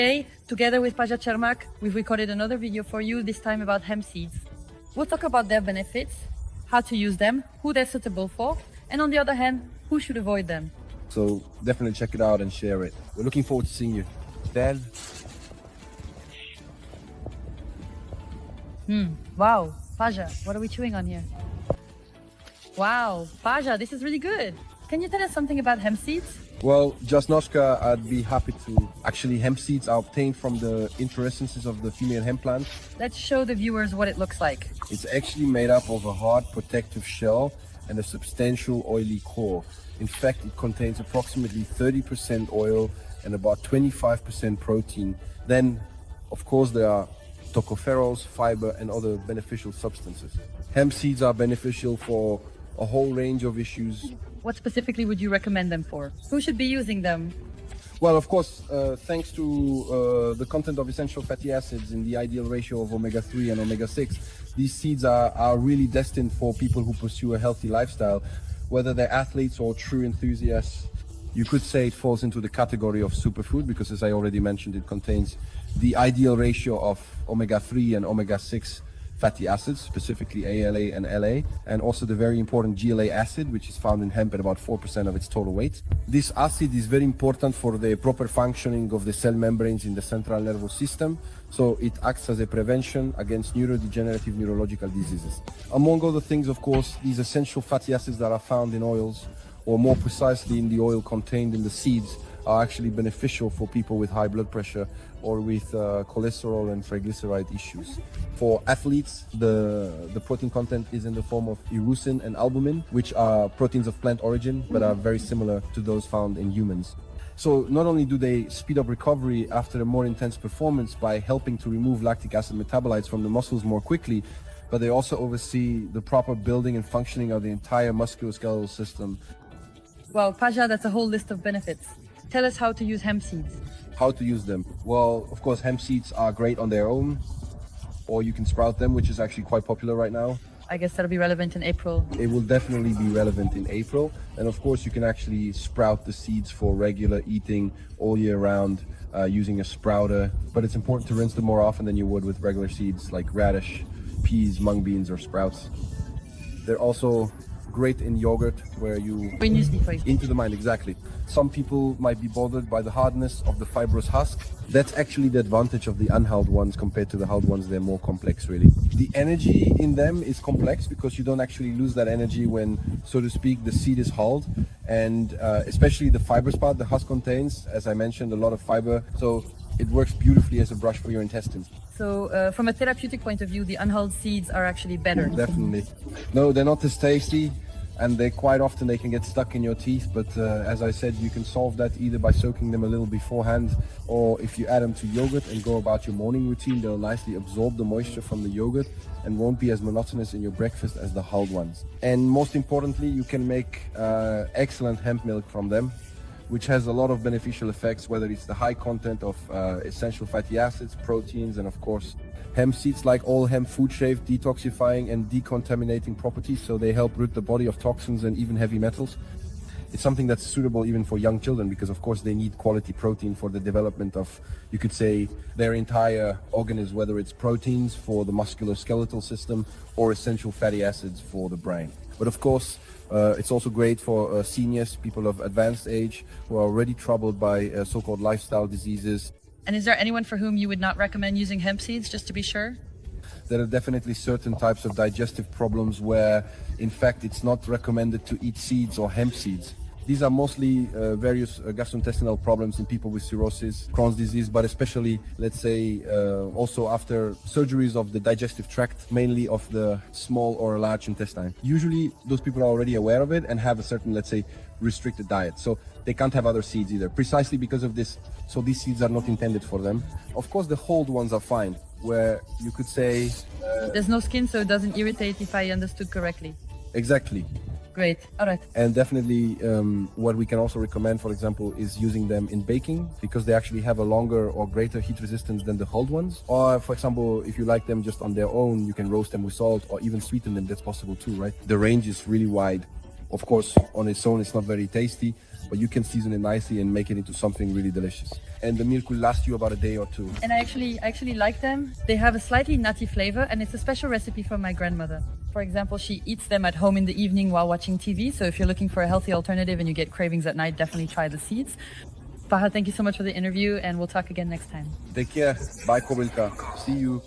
Today, together with Paja Chermak, we've recorded another video for you, this time about hemp seeds. We'll talk about their benefits, how to use them, who they're suitable for, and on the other hand, who should avoid them. So definitely check it out and share it. We're looking forward to seeing you. Dad? Wow, Paja, what are we chewing on here? Wow, Paja, this is really good. Can you tell us something about hemp seeds? Well, Jasnoshka, I'd be happy to. Actually, hemp seeds are obtained from the inflorescences of the female hemp plant. Let's show the viewers what it looks like. It's actually made up of a hard protective shell and a substantial oily core. In fact, it contains approximately 30% oil and about 25% protein. Then, of course, there are tocopherols, fiber, and other beneficial substances. Hemp seeds are beneficial for a whole range of issues. What specifically would you recommend them for? Who should be using them? Well, of course, thanks to the content of essential fatty acids in the ideal ratio of omega-3 and omega-6, these seeds are really destined for people who pursue a healthy lifestyle, whether they're athletes or true enthusiasts. You could say it falls into the category of superfood because, as I already mentioned, it contains the ideal ratio of omega-3 and omega-6 fatty acids, specifically ALA and LA, and also the very important GLA acid, which is found in hemp at about 4% of its total weight. This acid is very important for the proper functioning of the cell membranes in the central nervous system, so it acts as a prevention against neurodegenerative neurological diseases. Among other things, of course, these essential fatty acids that are found in oils, or more precisely in the oil contained in the seeds, are actually beneficial for people with high blood pressure or with cholesterol and triglyceride issues. For athletes, the protein content is in the form of irucin and albumin, which are proteins of plant origin, but are very similar to those found in humans. So not only do they speed up recovery after a more intense performance by helping to remove lactic acid metabolites from the muscles more quickly, but they also oversee the proper building and functioning of the entire musculoskeletal system. Wow, Paja, that's a whole list of benefits. Tell us how to use hemp seeds. How to use them? Well, of course, hemp seeds are great on their own, or you can sprout them, which is actually quite popular right now. I guess that'll be relevant in April. It will definitely be relevant in April. And of course, you can actually sprout the seeds for regular eating all year round using a sprouter. But it's important to rinse them more often than you would with regular seeds like radish, peas, mung beans, or sprouts. They're also great in yogurt, where you into the mind. Exactly. Some people might be bothered by the hardness of the fibrous husk. That's actually the advantage of the unhulled ones compared to the hulled ones. They're more complex, really. The energy in them is complex because you don't actually lose that energy when, so to speak, the seed is hulled, and especially the fibrous part. The husk contains, as I mentioned, a lot of fiber, so it works beautifully as a brush for your intestines. So from a therapeutic point of view, the unhulled seeds are actually better. Definitely. No, they're not as tasty, and they quite often they can get stuck in your teeth, but as I said, you can solve that either by soaking them a little beforehand, or if you add them to yogurt and go about your morning routine, they'll nicely absorb the moisture from the yogurt and won't be as monotonous in your breakfast as the hulled ones. And most importantly, you can make excellent hemp milk from them, which has a lot of beneficial effects, whether it's the high content of essential fatty acids, proteins, and of course, hemp seeds, like all hemp food, have detoxifying and decontaminating properties, so they help rid the body of toxins and even heavy metals. It's something that's suitable even for young children because, of course, they need quality protein for the development of, you could say, their entire organism, whether it's proteins for the musculoskeletal system or essential fatty acids for the brain. But of course, it's also great for seniors, people of advanced age who are already troubled by so-called lifestyle diseases. And is there anyone for whom you would not recommend using hemp seeds, just to be sure? There are definitely certain types of digestive problems where, in fact, it's not recommended to eat seeds or hemp seeds. These are mostly various gastrointestinal problems in people with cirrhosis, Crohn's disease, but especially, let's say, also after surgeries of the digestive tract, mainly of the small or large intestine. Usually, those people are already aware of it and have a certain, let's say, restricted diet. So they can't have other seeds either, precisely because of this. So these seeds are not intended for them. Of course, the hulled ones are fine, where you could say... There's no skin, so it doesn't irritate, if I understood correctly. Exactly. Great. All right. And definitely what we can also recommend, for example, is using them in baking because they actually have a longer or greater heat resistance than the hulled ones. Or, for example, if you like them just on their own, you can roast them with salt or even sweeten them. That's possible too, right? The range is really wide. Of course, on its own, it's not very tasty, but you can season it nicely and make it into something really delicious. And the milk will last you about a day or two. And I actually like them. They have a slightly nutty flavor, and it's a special recipe from my grandmother. For example, she eats them at home in the evening while watching TV. So if you're looking for a healthy alternative and you get cravings at night, definitely try the seeds. Farhad, thank you so much for the interview, and we'll talk again next time. Take care. Bye, Kobilka. See you.